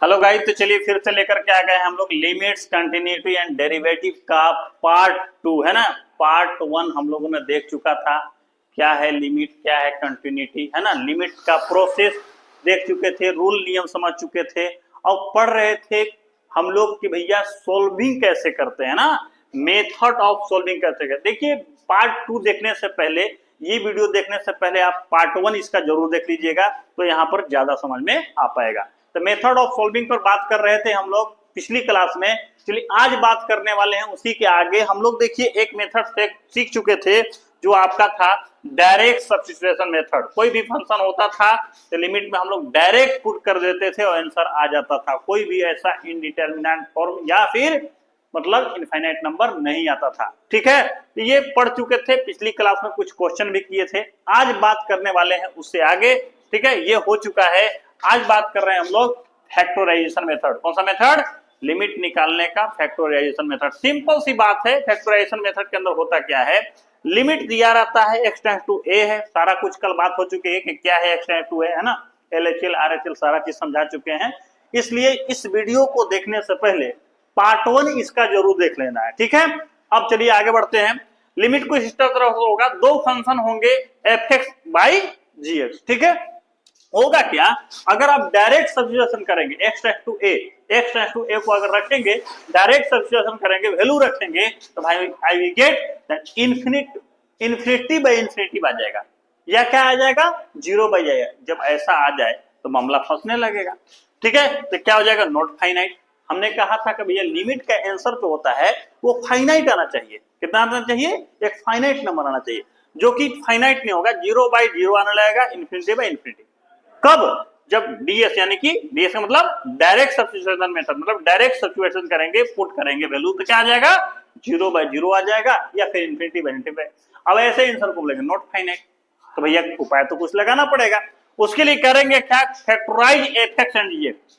Hello guys, तो चलिए फिर से लेकर के आ गए हम लोग लिमिट्स, कंटिन्यूटी एंड डेरिवेटिव का पार्ट 2 है ना। पार्ट 1 हम लोगों ने देख चुका था, क्या है लिमिट, क्या है कंटिन्यूटी, है ना। लिमिट का प्रोसेस देख चुके थे, रूल नियम समझ चुके थे और पढ़ रहे थे हम लोग कि भैया सोल्विंग कैसे करते हैं ना, मेथड ऑफ सोल्विंग कैसे करते। देखिए पार्ट 2 देखने से पहले, ये वीडियो देखने से पहले आप पार्ट 1 इसका जरूर देख लीजिएगा, तो यहाँ पर ज्यादा समझ में आ पाएगा। तो मेथड ऑफ सॉल्विंग पर बात कर रहे थे हम लोग पिछली क्लास में। चलिए आज बात करने वाले हैं उसी के आगे। हम लोग देखिए एक मेथड सीख चुके थे जो आपका था डायरेक्ट सब्स्टिट्यूशन मेथड। कोई भी फंक्शन होता था तो लिमिट में हम लोग डायरेक्ट पुट कर देते थे और आंसर आ जाता था। कोई भी ऐसा इनडिटरमिनेट फॉर्म या फिर मतलब इनफाइनाइट नंबर नहीं आता था। ठीक है, तो ये पढ़ चुके थे पिछली क्लास में, कुछ क्वेश्चन भी किए थे। आज बात करने वाले हैं उससे आगे। ठीक है, ये हो चुका है। आज बात कर रहे हैं हम लोग फैक्टराइजेशन मेथड। कौन सा मेथड? लिमिट निकालने का फैक्टराइजेशन मेथड। सिंपल सी बात है, फैक्टराइजेशन मेथड के अंदर होता क्या है, लिमिट दिया रहता है x टेंड्स टू a है। सारा कुछ कल बात हो चुकी है कि क्या है x टेंड्स टू a, है ना। LHL RHL सारा चीज समझा चुके हैं। इसलिए इस वीडियो को देखने से पहले पार्ट 1 इसका जरूर देख लेना है। ठीक है, अब चलिए आगे बढ़ते हैं। लिमिट कुछ इस तरह से होगा, दो फंक्शन होंगे f(x) by gx। ठीक है, होगा क्या, अगर आप डायरेक्ट सब्स्टिट्यूशन करेंगे x टेंड्स टू a को अगर रखेंगे, डायरेक्ट सब्स्टिट्यूशन करेंगे, वैल्यू रखेंगे, तो भाई I will get infinity by infinity आ जाएगा, या क्या आ जाएगा, 0 बाय जाएगा। जब ऐसा आ जाए तो मामला फंसने लगेगा। ठीक है, तो क्या हो जाएगा, नॉट फाइनाइट। हमने कहा था कि भैया लिमिट का आंसर जो होता है वो फाइनाइट आना चाहिए। कितना आना चाहिए? एक फाइनाइट नंबर आना चाहिए, जो कि फाइनाइट नहीं होगा, 0 बाय 0 आने लगेगा, इन्फिनिटी बाय इन्फिनिटी। कब? जब ds, यानी कि ds का मतलब डायरेक्ट सब्स्टिट्यूशन मेथड, मतलब डायरेक्ट सब्स्टिट्यूशन करेंगे, पुट करेंगे वैल्यू, तो क्या आ जाएगा, 0 बाय 0 आ जाएगा, या फिर इन्फिनिटी बाय इन्फिनिटी। अब ऐसे आंसर को बोलेंगे नॉट फाइनाइट। तो भैया उपाय तो कुछ लगाना पड़ेगा। उसके लिए करेंगे क्या, फैक्टराइज f(x) एंड gx।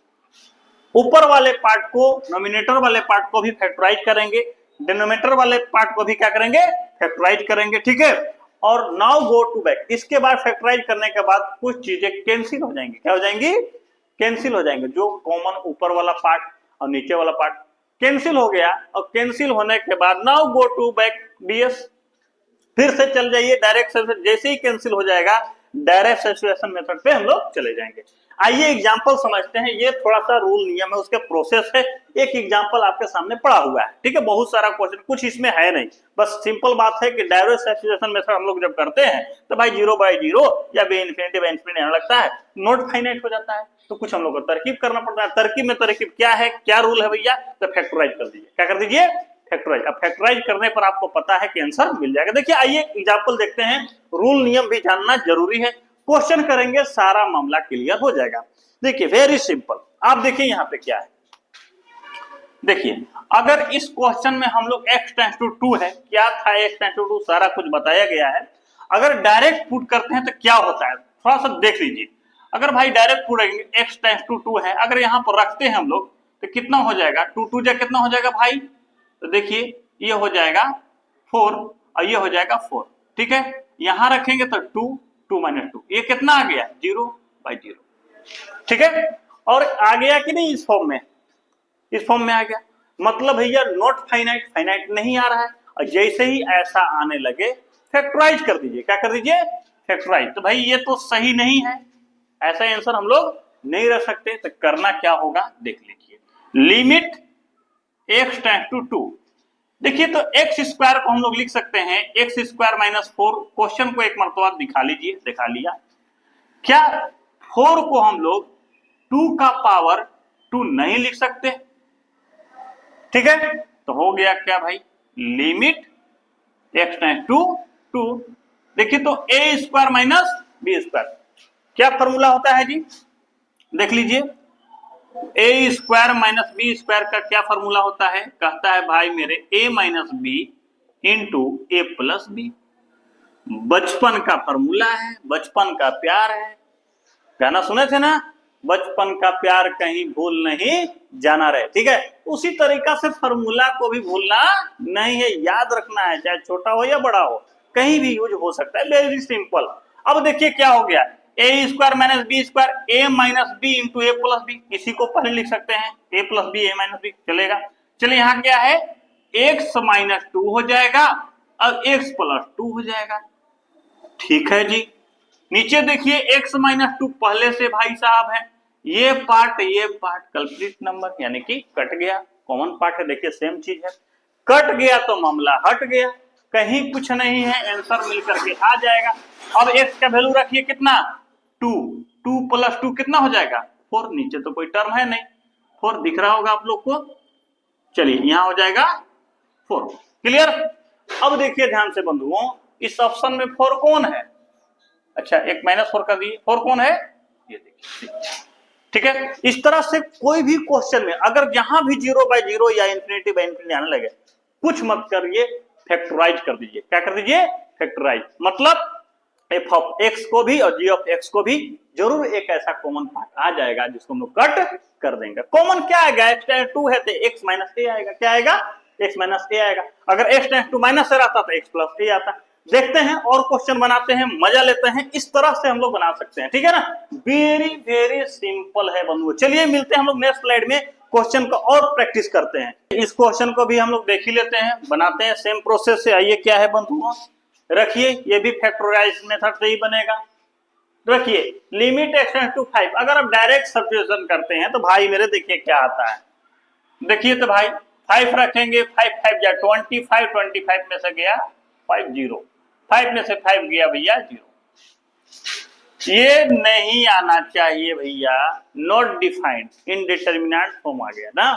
ऊपर वाले पार्ट को, नोमिनेटर वाले पार्ट को भी फैक्टराइज करेंगे, डिनोमिनेटर वाले पार्ट को भी क्या करेंगे, फैक्टराइज करेंगे। ठीक है, और नाउ गो टू बैक। इसके बाद फैक्टराइज करने के बाद कुछ चीजें कैंसिल हो जाएंगी। क्या हो जाएंगी? कैंसिल हो जाएंगे। जो कॉमन ऊपर वाला पार्ट और नीचे वाला पार्ट कैंसिल हो गया, और कैंसिल होने के बाद now go to back ds। फिर से चल जाइए डायरेक्ट सब्स्टिट्यूशन, जैसे ही कैंसिल हो जाएगा डायरेक्ट सब्स्टिट्यूशन मेथड पे हम लोग चले जाएंगे। आइए एग्जांपल समझते हैं। ये थोड़ा सा रूल नियम है, उसके प्रोसेस है। एक एग्जांपल आपके सामने पड़ा हुआ है। ठीक है, बहुत सारा क्वेश्चन, कुछ इसमें है नहीं, बस सिंपल बात है कि डायरेक्ट सब्स्टिट्यूशन मेथड हम लोग जब करते हैं तो भाई 0 बाय 0 या इन्फिनिटी बाय इन्फिनिटी आने लगता है, नॉट फाइनाइट हो जाता है। तो कुछ हम लोग को तरकीब करना पड़ता है। तरकीब में तरकीब क्या है, क्या रूल है भैया, तो फैक्टराइज कर दीजिए। क्या कर दीजिए? फैक्टराइज। अब फैक्टराइज करने पर आपको पता है कि आंसर मिल जाएगा। देखिए आइए एग्जांपल देखते हैं। रूल नियम भी जानना जरूरी है, क्वेश्चन करेंगे सारा मामला क्लियर हो जाएगा। देखिए वेरी सिंपल, आप देखिए यहाँ पे क्या है। देखिए अगर इस क्वेश्चन में हम लोग x टेंड्स टू 2 है, क्या था x टेंड्स टू 2 सारा कुछ बताया गया है। अगर डायरेक्ट पुट करते हैं तो क्या होता है, थोड़ा सा देख लीजिए। अगर भाई डायरेक्ट पुट करेंगे, x टेंड्स टू 2 है, अगर यहाँ पर रखते हैं हम लोग तो कितना हो जाएगा, 2 2 जा कितना हो जाएगा भाई, तो देखिए ये हो जाएगा 4 और ये हो जाएगा 4। ठीक है, यहां रखेंगे तो 2 2 माइनस 2, ये कितना आ गया, 0 बाय 0। ठीक है, और आ गया कि नहीं, इस फॉर्म में, इस फॉर्म में आ गया। मतलब भैया नॉट फाइनाइट, फाइनाइट नहीं आ रहा है। और जैसे ही ऐसा आने लगे फैक्टराइज कर दीजिए। क्या कर दीजिए? फैक्टराइज। तो भाई ये तो सही नहीं है, ऐसा आंसर हम लोग नहीं रख सकते। तो करना क्या होगा देख लीजिए, लिमिट x टेंड्स टू 2। देखिए तो x स्क्वायर को हम लोग लिख सकते हैं x स्क्वायर माइनस 4। क्वेश्चन को एक मरतबा दिखा लीजिए, दिखा लिया क्या, 4 को हम लोग 2 का पावर 2 नहीं लिख सकते। ठीक है, तो हो गया क्या भाई, लिमिट x टेंड्स टू 2। देखिए तो a square minus b square, क्या फॉर्मूला होता है जी, देख लीजिए। a square minus B square का क्या फॉर्मूला होता है, कहता है भाई मेरे a minus B into A plus B. बचपन का फॉर्मूला है, बचपन का प्यार है, गाना सुने थे ना, बचपन का प्यार कहीं भूल नहीं जाना रहे। ठीक है, उसी तरीका से फॉर्मूला को भी भूलना नहीं है, याद रखना है, चाहे छोटा हो या बड़ा हो, कहीं भी यूज हो सकता है। Very simple. अब देखिए क्या हो गया, ए square minus B square, A minus B into A plus B, इसी को पहले लिख सकते हैं ए प्लस बी ए माइनस बी, चलेगा। चलिए यहाँ क्या है, एक्स माइनस 2 हो जाएगा और एक्स प्लस 2 हो जाएगा, ठीक है जी। नीचे देखिए एक्स माइनस 2 पहले से भाई साहब है, ये पार्ट कंप्लीट नंबर यानी कि कट गया, कॉमन पार्ट है, देखिए सेम चीज है, कट गया तो मामला हट गया, कहीं कुछ नहीं है, आंसर मिलकर के आ जाएगा। अब एक्स का वैल्यू रखिए कितना 2, 2 प्लस 2 कितना हो जाएगा 4, नीचे तो कोई टर्म है नहीं, 4 दिख रहा होगा आप लोग को, चलिए यहाँ हो जाएगा 4, क्लियर। अब देखिए ध्यान से बंधुओं, इस ऑप्शन में 4 कौन है, अच्छा एक -4 कर दिए, 4 कौन है ये देखिए, ठीक है। इस तरह से कोई भी क्वेश्चन में अगर जहां भी 0/0 या इंफिनिटी बाय इंफिनिटी आने लगे, कुछ मत करिए, फैक्टराइज कर दीजिए, क्या कर दीजिए, फैक्टराइज, मतलब एफ ऑफ एक्स को भी और जी ऑफ एक्स को भी जरूर एक ऐसा कॉमन पार्ट आ जाएगा जिसको हम लोग कट कर देंगे। कॉमन क्या आएगा, x टेंस 2 है तो x माइनस a आएगा, क्या आएगा, x माइनस a आएगा, अगर x टेंस 2 माइनस a रहता तो x प्लस a आता। देखते हैं और क्वेश्चन बनाते हैं, मजा लेते हैं, इस तरह से हम लोग बना सकते हैं, ठीक है ना, वेरी वेरी सिंपल है बंधुओं। चलिए मिलते हैं हम लोग नेक्स्ट स्लाइड में, क्वेश्चन को और प्रैक्टिस करते हैं, इस क्वेश्चन को भी हम लोग देख ही लेते हैं, बनाते हैं सेम प्रोसेस से। आइए क्या है बंधुओं, रखिए ये भी फैक्टराइज मेथड से ही बनेगा। रखिए लिमिट x टेंस टू 5, अगर आप डायरेक्ट सब्स्टिट्यूशन करते हैं तो भाई मेरे देखिए क्या आता है, देखिए तो भाई 5 रखेंगे, 5 5 जा 25, 25 में से गया 5 0, 5 में से 5 गया भैया 0, ये नहीं आना चाहिए भैया, नॉट डिफाइंड, इनडिटरमिनेट फॉर्म आ गया ना,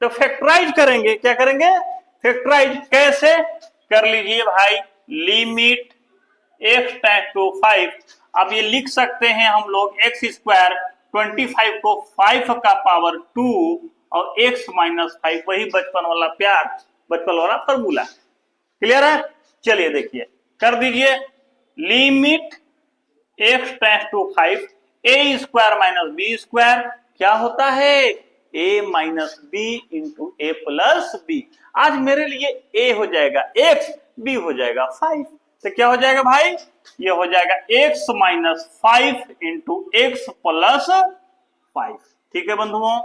तो फैक्टराइज करेंगे, क्या करेंगे, फैक्टराइज, कैसे कर लीजिए भाई, लिमिट x टेंस टू 5, अब ये लिख सकते हैं हम लोग x स्क्वायर 25 को 5 का पावर 2 और x माइनस 5, वही बचपन वाला प्यार, बचपन वाला फॉर्मूला, क्लियर है। चलिए देखिए कर दीजिए, limit x tends to 5 a square minus B square, क्या होता है a minus B into A plus B, आज मेरे लिए a हो जाएगा x, b हो जाएगा 5, तो क्या हो जाएगा भाई, ये हो जाएगा x minus 5 into x plus 5, ठीक है बंधुओं,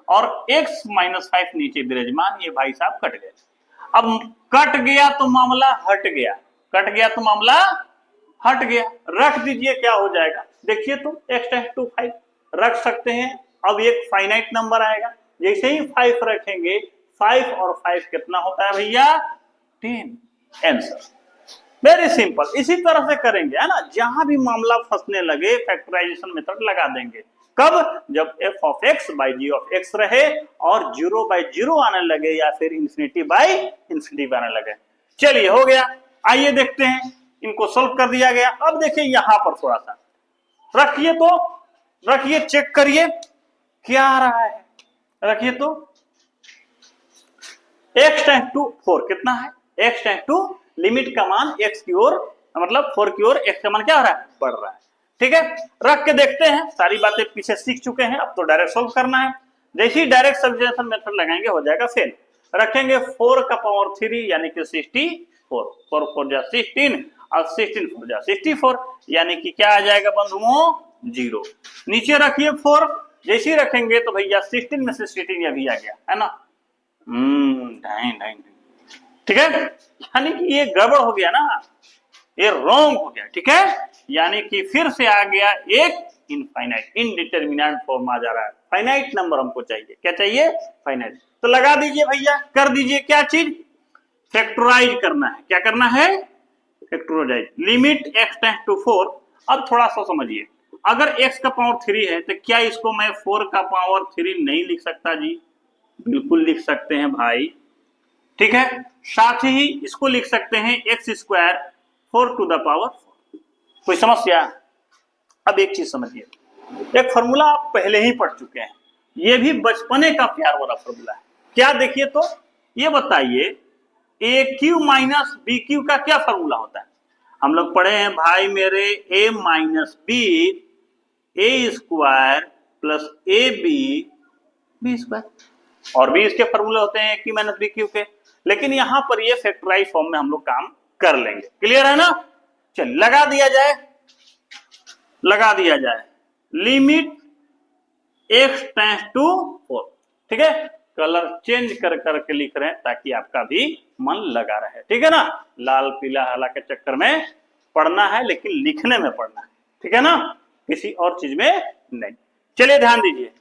और x माइनस 5 नीचे विराजमान, ये भाई साहब कट गए। अब कट गया तो मामला हट गया, कट गया तो मामला हट गया, रख दीजिए, क्या हो जाएगा, देखिए तो x टेंस टू 5 रख सकते हैं। अब एक फाइनाइट नंबर आएगा, जैसे ही 5 रखेंगे, 5 और 5 कितना होता है भैया 10, आंसर, वेरी सिंपल। इसी तरह से करेंगे, है ना, जहां भी मामला फंसने लगे फैक्टराइजेशन मेथड लगा देंगे, कब, जब f of x by G of x रहे और 0/0 आने लगे या फिर इंफिनिटी बाई इंफिनिटी आने लगे। चलिए हो गया, आइए देखते हैं, इनको सोल्व कर दिया गया। अब देखिए यहां पर थोड़ा सा रखिए, तो रखिए, चेक करिए क्या आ रहा है, रखिए तो x टेंस टू 4 कितना है, x टेंस टू लिमिट का मान x की ओर, मतलब 4 की ओर x का मान क्या हो रहा है, बढ़ रहा है, ठीक है। रख के देखते हैं, सारी बातें पीछे सीख चुके हैं, अब तो डायरेक्ट सोल्व करना है। जैसे ही डायरेक्ट सब्स्टिट्यूशन मेथड लगाएंगे हो जाएगा फेल। रखेंगे 4 का पावर 3 यानी कि 64, 4 4 जा 16 और 16 4 जा 64, यानी कि क्या आ जाएगा बंधुओं 0। नीचे रखिए 4, जैसे ही रखेंगे तो भैया 16 में से 16 अभी आ गया, है ना, ठीक है, यानी कि ये गड़बड़ हो गया ना, ये रॉन्ग हो गया, ठीक है, यानी कि फिर से आ गया एक इनफाइनाइट, इनडिटरमिनेट फॉर्म आ जा रहा है, फाइनाइट नंबर हमको चाहिए, क्या चाहिए, फाइनाइट। तो लगा दीजिए भैया, कर दीजिए, क्या चीज, फैक्टराइज करना है, क्या करना है, factorise, limit x tends to 4। अब थोड़ा सा समझिए, अगर x का पावर 3 है तो क्या इसको मैं 4 का पावर 3 नहीं लिख सकता जी, बिल्कुल लिख सकते हैं भाई, ठीक है। साथ ही इसको लिख सकते हैं X square 4 to the power 4, कोई समस्या। अब एक चीज समझिए, एक फॉर्मूला आप पहले ही पढ़ चुके हैं, ये भी बचपने का प्यार वाला फॉर्मूला है, क्या देखिए तो, ये बताइए ए क्यू माइनस बी क्यू का क्या फॉर्मूला होता है, हम लोग पढ़े हैं भाई मेरे, a minus B A square plus A b square, और भी इसके फॉर्मूले होते हैं क्यू माइनस बी क्यू के, लेकिन यहां पर ये फैक्टराइज फॉर्म में हम लोग काम कर लेंगे, क्लियर है ना। चल लगा दिया जाए, लगा दिया जाए, लिमिट x टेंड्स टू 4। ठीक है, कलर चेंज कर करके लिख रहे हैं ताकि आपका भी मन लगा रहे। ठीक है ना, लाल पीला हरा के चक्कर में पढ़ना है, लेकिन लिखने में पढ़ना है। ठीक है ना, किसी और चीज में नहीं। चलिए ध्यान दीजिए,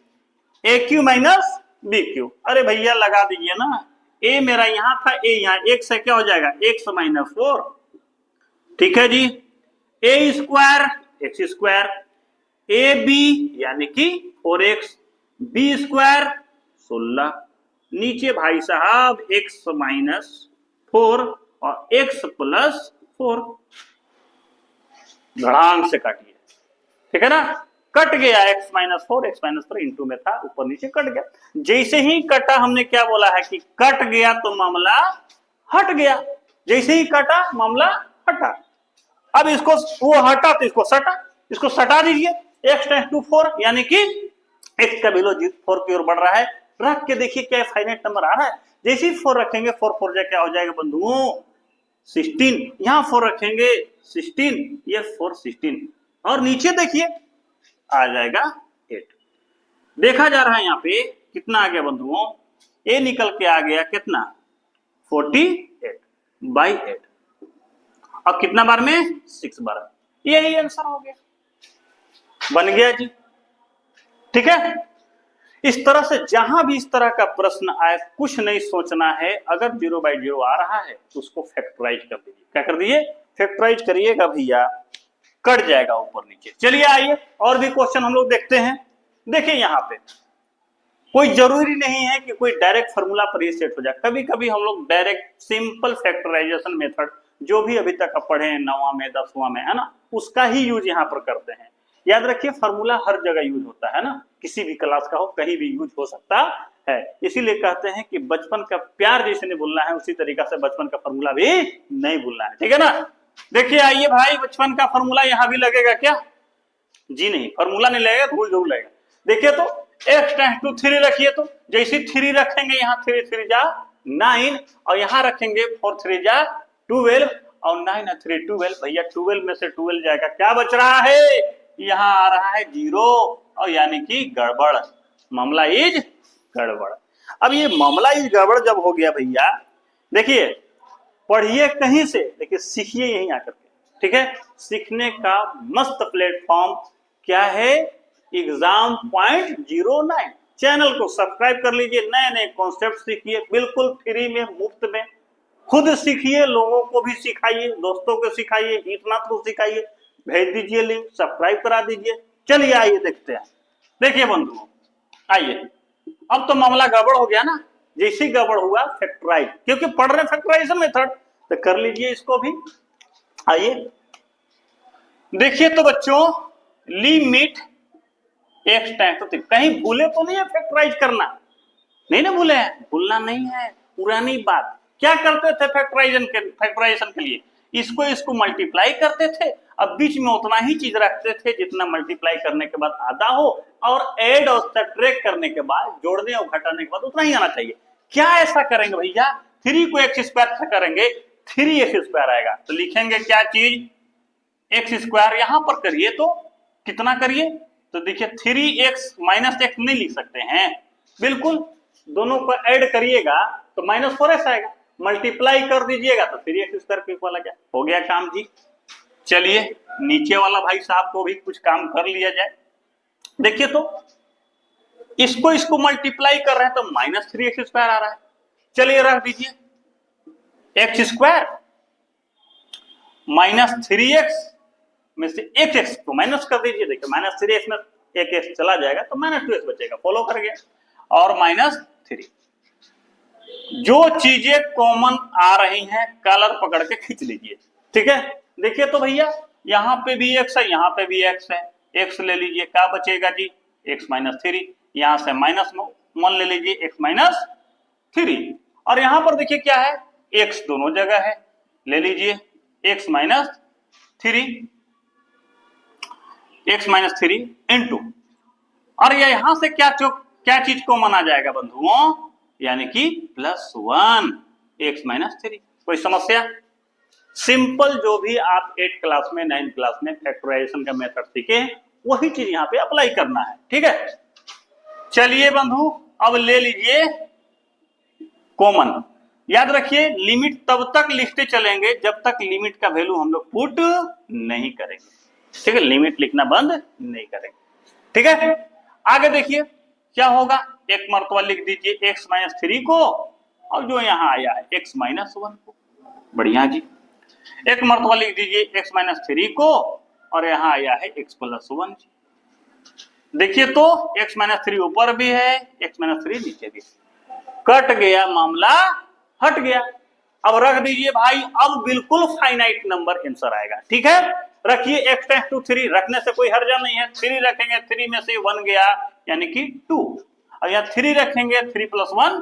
ए क्यू माइनस बी क्यू। अरे भैया लगा दीजिए ना, ए मेरा यहां था, ए यहां, एक से क्या हो जाएगा, एक्स माइनस 4। ठीक है जी, a square x square, a b यानी कि 4x, बी स्क्वायर 16, नीचे भाई साहब x माइनस 4 और x प्लस 4। धड़ाम से काटिए। ठीक है ना, कट गया, x minus 4 x minus 4 into में था, ऊपर नीचे कट गया। जैसे ही कटा, हमने क्या बोला है कि कट गया तो मामला हट गया। जैसे ही कटा मामला हटा। अब इसको वो हटा तो इसको सटा, इसको सटा दीजिए, x टेंड्स टू 4 यानी कि x का वैल्यू 4 की ओर बढ़ रहा है। रख के देखिए क्या फाइनाइट नंबर आ रहा है। जैसे ही 4 रखेंगे, 4 4 जा क्या हो जाएगा बंधुओं, 16। यहां 4 रखेंगे 16, ये 4 16, और नीचे देखिए आ जाएगा 8। देखा जा रहा है यहाँ पे कितना आ गया बंधुओं, ए निकल के आ गया कितना, 48/8। अब कितना बार में, 6 बार। यही आंसर हो गया, बन गया जी। ठीक है, इस तरह से जहां भी इस तरह का प्रश्न आए, कुछ नहीं सोचना है। अगर 0/0 आ रहा है तो उसको फैक्टराइज कर दीजिए। क्या कर दीजिए, फैक्टराइज करिएगा भैया, कट जाएगा ऊपर नीचे। चलिए आइए और भी क्वेश्चन हम लोग देखते हैं। देखिए यहाँ पे कोई जरूरी नहीं है कि कोई डायरेक्ट फॉर्मूला पर ही सेट हो जाए। कभी कभी हम लोग डायरेक्ट सिंपल फैक्टराइजेशन मेथड जो भी अभी तक पढ़े हैं 9वां में 10वां में, है ना, उसका ही यूज यहाँ पर करते हैं। याद रखिए, फॉर्मूला हर जगह यूज होता है ना, किसी भी क्लास का हो, कहीं भी यूज हो सकता है। इसीलिए कहते हैं कि बचपन का प्यार जैसे नहीं भूलना है, उसी तरीका से बचपन का फॉर्मूला भी नहीं भूलना है। ठीक है ना, देखिए आइए भाई, बचपन का फॉर्मूला यहाँ भी लगेगा क्या, जी नहीं, फॉर्मूला नहीं लगेगा, भूल जरूर लगेगा। देखिए तो x टेंड्स टू 3 रखिए, तो जैसे 3 रखेंगे यहाँ 3 3 जा 9, और यहाँ रखेंगे 4 3 जा 12, और 9 और 3 12। भैया 12 में से 12 जाएगा, क्या बच रहा है, यहाँ आ रहा है 0, और यानी कि गड़बड़, मामला इज गड़बड़। अब ये मामला इज गड़बड़ जब हो गया भैया, देखिए पढ़िए कहीं से, देखिए सीखिए यहीं आकर के। ठीक है, सीखने का मस्त प्लेटफॉर्म क्या है, Exam.09। चैनल को सब्सक्राइब कर लीजिए, नए नए कॉन्सेप्ट सीखिए, बिल्कुल फ्री में, मुफ्त में। खुद सीखिए, लोगों को भी सिखाइए, दोस्तों को सिखाइए, हितनाथ को सिखाइए, भेज दीजिए लिंक, सब्सक्राइब करा दीजिए। चलिए आइए देखते हैं। देखिए बंधुओं, आइए, अब तो मामला गड़बड़ हो गया ना। जैसे ही गड़बड़ हुआ, फैक्टराइज, क्योंकि पढ़ रहे फैक्टराइजेशन मेथड, तो कर लीजिए इसको भी। आइए देखिए तो बच्चों, लिमिट x टेंड्स टू 3, कहीं भूले तो नहीं है फैक्टराइज करना, नहीं ना भूले हैं, भूलना नहीं है, पुरानी बात। क्या करते थे फैक्टराइजेशन के लिए, इसको मल्टीप्लाई करते थे, अब बीच में उतना ही चीज रखते थे जितना मल्टीप्लाई करने के बाद आधा हो, और ऐड और सब्ट्रैक्ट करने के बाद, जोड़ने और घटाने के बाद उतना ही आना चाहिए। क्या ऐसा करेंगे भैया, 3 को x स्क्वायर से करेंगे, 3x स्क्वायर आएगा, तो लिखेंगे क्या चीज, x स्क्वायर। यहां पर करिए तो कितना करिए, तो देखिए 3x माइनस x नहीं लिख सकते हैं, बिल्कुल दोनों को ऐड करिएगा तो -4x आएगा, मल्टीप्लाई कर दीजिएगा तो 3x स्क्वायर के इक्वल आ गया, हो गया काम जी। चलिए नीचे वाला भाई साहब को भी कुछ काम कर लिया जाए। देखिए तो इसको मल्टीप्लाई कर रहे हैं तो -3x स्क्वायर आ रहा है। चलिए रख दीजिए, x स्क्वायर -3x में से एक x को माइनस कर दीजिए। देखिए -3x में एक x चला जाएगा तो -2x बचेगा, फॉलो कर गया, और -3। जो चीजें कॉमन आ रही हैं कलर पकड़ के खींच लीजिए। ठीक है, देखिए तो भैया यहाँ पे भी x है, यहाँ पे भी x है, x ले लीजिए, क्या बचेगा जी, x -3, यहाँ से -1 ले लीजिए, x -3, और यहाँ पर देखिए क्या है, x दोनों जगह है, ले लीजिए x -3 इंटू, और यहां से क्या चीज कॉमन आ जाएगा बंधुओं, यानी कि +1 x -3। कोई समस्या, सिंपल जो भी आप 8 क्लास में 9 क्लास में फैक्टराइजेशन का मेथड सीखे वही चीज यहाँ पे अप्लाई करना है, ठीक है। चलिए बंधु अब ले लीजिए कॉमन। याद रखिए लिमिट तब तक लिखते चलेंगे जब तक लिमिट का वैल्यू हम लोग पुट नहीं करेंगे, ठीक है। लिमिट लिखना बंद नहीं करेंगे, ठीक है। आगे देखिए क्या होगा, एक मर्तबा लिख दीजिए x माइनस 3 को और जो यहाँ आया है x माइनस 1 को, बढ़िया जी। एक मर्तबा लिख दीजिए x माइनस 3 को और यहाँ आया है x प्लस 1 जी। देखिए तो x माइनस 3 ऊपर भी है, x माइनस 3 नीचे भी, कट गया मामला, हट गया। अब रख दीजिए भाई, अब बिल्कुल फाइनाइट नंबर आंसर आएगा, ठीक है। रखिए x टेंस टू 3, रखने से कोई हर्जा नहीं है। 3 रखेंगे, 3 में से 1 गया यानी कि 2, और यहाँ 3 रखेंगे, 3 प्लस 1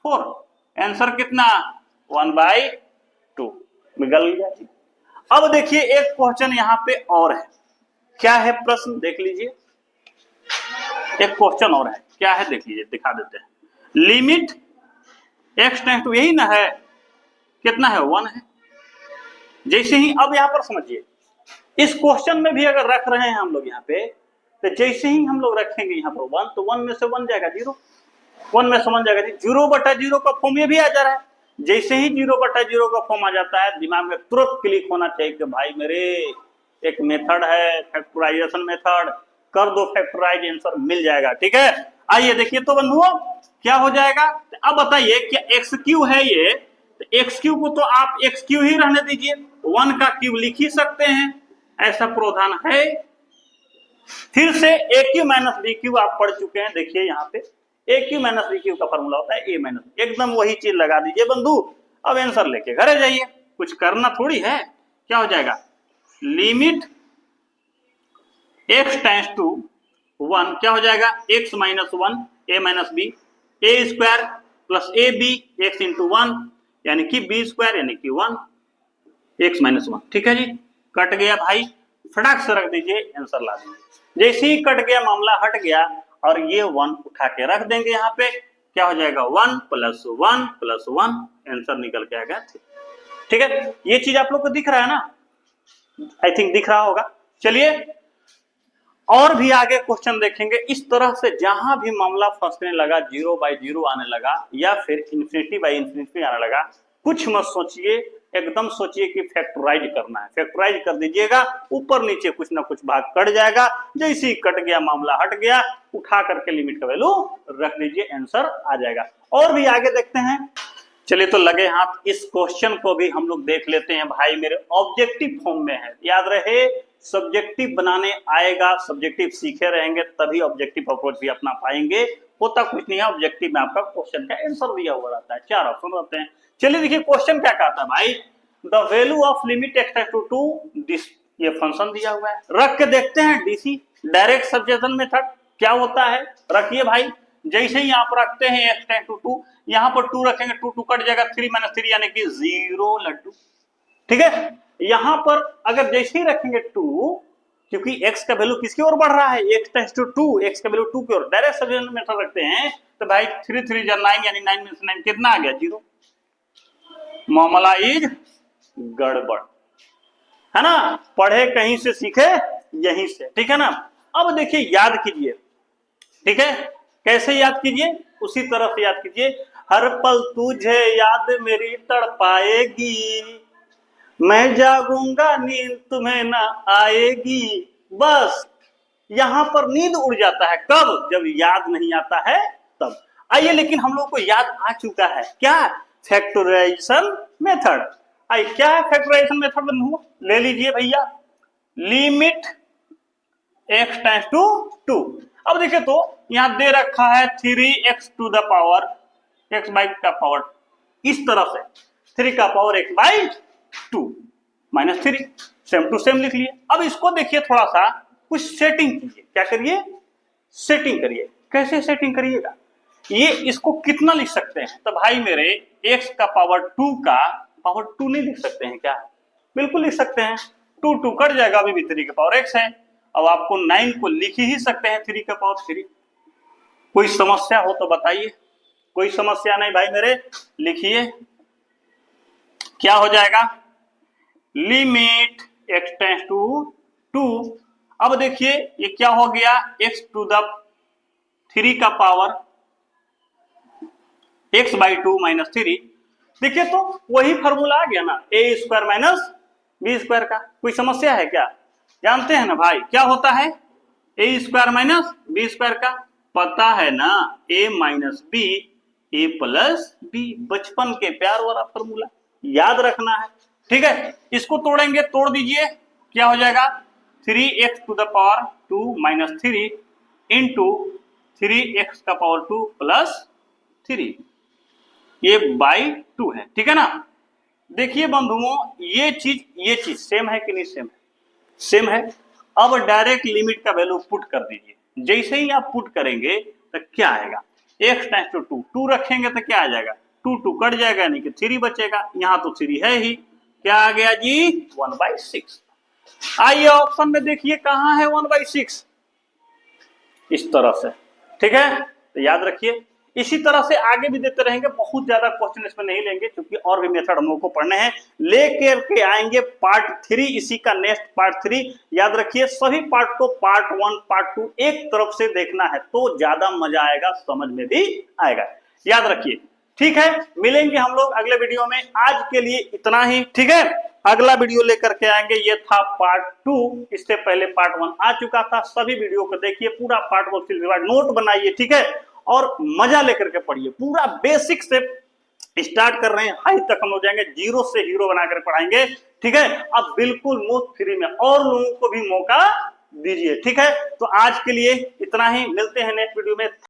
4, आंसर कितना 1/2 निकल गया। अब देखिए एक क्वेश्चन यहाँ पे और है, क्या है प्रश्न देख लीजिए। एक क्वेश्चन और है, क्या है देख लीजिए, दिखा देते हैं। लिमिट x टेंस टू, यही ना है, कितना है 1 है। जैसे ही अब यहाँ पर समझिए, इस क्वेश्चन में भी अगर रख रहे हैं हम लोग यहाँ पे, तो जैसे ही हम लोग रखेंगे यहाँ पर 1 तो 1 में से 1 जाएगा 0, 1 में से 1 जाएगा 0/0 का फॉर्म ये भी आ जा रहा है। जैसे ही 0/0 का फॉर्म आ जाता है दिमाग में तुरंत क्लिक होना चाहिए कि भाई मेरे एक मेथड है फैक्टराइजेशन मेथड, कर दो फैक्टराइज, आंसर मिल जाएगा, ठीक है। आइए देखिए तो बंधुओं क्या हो जाएगा। अब बताइए क्या एक्स क्यू है ये, तो एक्स क्यू को तो आप एक्स क्यू ही रहने दीजिए, 1 का क्यूब लिख ही सकते हैं, ऐसा प्रावधान है। फिर से ए क्यू माइनस बी क्यू आप पढ़ चुके हैं, देखिए यहाँ पे ए क्यू माइनस बी क्यू का फॉर्मूला होता है ए माइनस, एकदम वही चीज लगा दीजिए बंधु। अब आंसर लेके घरे जाइए, कुछ करना थोड़ी है। क्या हो जाएगा, लिमिट x टेंस टू 1 क्या हो जाएगा, x minus 1 a minus B, A square plus A B X into 1 यानी कि बी स्क्वायर यानी कि 1 x माइनस 1, ठीक है जी। कट गया भाई, फटाक से रख दीजिए, आंसर ला दीजिए। जैसे ही कट गया मामला हट गया और ये 1 उठा के रख देंगे यहाँ पे, क्या हो जाएगा 1 प्लस 1 प्लस 1, आंसर निकल के आएगा, ठीक है। ये चीज आप लोग को दिख रहा है ना, आई थिंक दिख रहा होगा। चलिए और भी आगे क्वेश्चन देखेंगे। इस तरह से जहां भी मामला फंसने लगा, 0/0 आने लगा या फिर ∞/∞ आने लगा, कुछ मत सोचिए, एकदम सोचिए कि फैक्टराइज करना है, फैक्टराइज कर दीजिएगा, ऊपर नीचे कुछ ना कुछ भाग कट जाएगा। जैसे ही कट गया मामला हट गया, उठा करके लिमिट का वैल्यू रख दीजिए, आंसर आ जाएगा। और भी आगे देखते हैं। चलिए तो लगे हाथ, इस क्वेश्चन को भी हम लोग देख लेते हैं भाई मेरे, ऑब्जेक्टिव फॉर्म में है। याद रहे सब्जेक्टिव बनाने आएगा, सब्जेक्टिव सीखे रहेंगे तभी ऑब्जेक्टिव अप्रोच भी अपना पाएंगे। होता कुछ नहीं है, ऑब्जेक्टिव में आपका क्वेश्चन का आंसर दिया हुआ रहता है, 4 ऑप्शन रहते हैं। चलिए देखिए क्वेश्चन क्या कहता है भाई, the value of limit x tends to 2 this, ये फंक्शन दिया हुआ है। रख के देखते हैं डीसी, डायरेक्ट सब्स्टिट्यूशन मेथड क्या होता है। रखिए भाई, जैसे ही आप रखते हैं x टेंस टू 2, यहाँ पर 2 रखेंगे, 2 2 कट जाएगा, 3 - 3 यानी कि 0 लड्डू, ठीक है। यहां पर अगर जैसे ही रखेंगे 2, क्योंकि x का वैल्यू किसकी ओर बढ़ रहा है, x टेंस टू 2, x का वैल्यू 2 की ओर, डायरेक्ट सब्स्टिट्यूशन मेथड रखते हैं तो भाई 3 3 जा 9 यानी 9 में से 9 कितना आ गया 0। मामला इज गड़बड़, है ना। पढ़े कहीं से सीखे यहीं से, ठीक है ना। अब देखिए याद कीजिए, ठीक है, कैसे याद कीजिए, उसी तरह से याद कीजिए। हर पल तुझे याद मेरी तड़पाएगी, मैं जागूंगा नींद तुम्हें ना आएगी। बस यहां पर नींद उड़ जाता है, कब, जब याद नहीं आता है तब। आइए लेकिन हम लोग को याद आ चुका है, क्या, फैक्टराइजेशन मेथड। आई क्या है फैक्टराइजेशन मेथड बंधुओं, ले लीजिए भैया, लिमिट x टेंस टू 2। अब देखिए तो यहां दे रखा है 3x to the power x by का पावर, इस तरह से 3 का power x by 2 minus 3, same to same लिख लिए। अब इसको देखिए थोड़ा सा कुछ सेटिंग कीजिए, क्या करिए, सेटिंग करिए। कैसे सेटिंग करिएगा, ये इसको कितना लिख सकते हैं, तो भाई मेरे x का पावर 2 का पावर 2 नहीं लिख सकते हैं क्या, बिल्कुल लिख सकते हैं। 2 2 कट जाएगा, अभी भी 3 का पावर x है। अब आपको 9 को लिख ही सकते हैं 3 का पावर 3। कोई समस्या हो तो बताइए, कोई समस्या नहीं भाई मेरे, लिखिए। क्या हो जाएगा, लिमिट x टेंड्स टू 2। अब देखिए ये क्या हो गया, x टू द 3 का पावर x/2 माइनस 3। देखिए तो वही फॉर्मूला आ गया ना, a square minus B square का। कोई समस्या है क्या? जानते हैं ना भाई क्या होता है a square minus B square का, पता है ना, a minus B a plus B, बचपन के प्यार वाला फॉर्मूला याद रखना है। ठीक है, इसको तोड़ेंगे, तोड़ दीजिए, क्या हो जाएगा 3x to the power 2 minus 3 into 3x का पावर 2 प्लस 3, ये बाई 2 है। ठीक है ना। देखिए बंधुओं ये चीज सेम है कि नहीं? सेम है, सेम है। अब डायरेक्ट लिमिट का वैल्यू पुट कर दीजिए। जैसे ही आप पुट करेंगे तो क्या आएगा, x टेंड्स टू 2, 2 रखेंगे तो क्या आ जाएगा, 2 2 कट जाएगा, यानी कि 3 बचेगा। यहाँ तो 3 है ही, क्या आ गया जी 1/6। आइए ऑप्शन में देखिए कहाँ है 1/6, इस तरह से। ठीक है, तो याद रखिए, इसी तरह से आगे भी देते रहेंगे, बहुत ज्यादा क्वेश्चन इसमें नहीं लेंगे क्योंकि और भी मेथड हम लोग को पढ़ने हैं, लेकर के आएंगे पार्ट 3, इसी का नेक्स्ट पार्ट 3। याद रखिए सभी पार्ट को पार्ट 1 पार्ट 2 एक तरफ से देखना है तो ज्यादा मजा आएगा, समझ में भी आएगा। याद रखिए, ठीक है, मिलेंगे हम लोग अगले वीडियो में। आज के लिए इतना ही, ठीक है। अगला वीडियो लेकर के आएंगे, ये था पार्ट 2, इससे पहले पार्ट 1 आ चुका था। सभी वीडियो को देखिए, पूरा पार्ट को नोट बनाइए, ठीक है, और मजा लेकर के पढ़िए। पूरा बेसिक से स्टार्ट कर रहे हैं, हाई तक हम लोग जाएंगे, जीरो से हीरो बनाकर पढ़ाएंगे। ठीक है, अब बिल्कुल मुफ्त फ्री में, और लोगों को भी मौका दीजिए। ठीक है, तो आज के लिए इतना ही, मिलते हैं नेक्स्ट वीडियो में।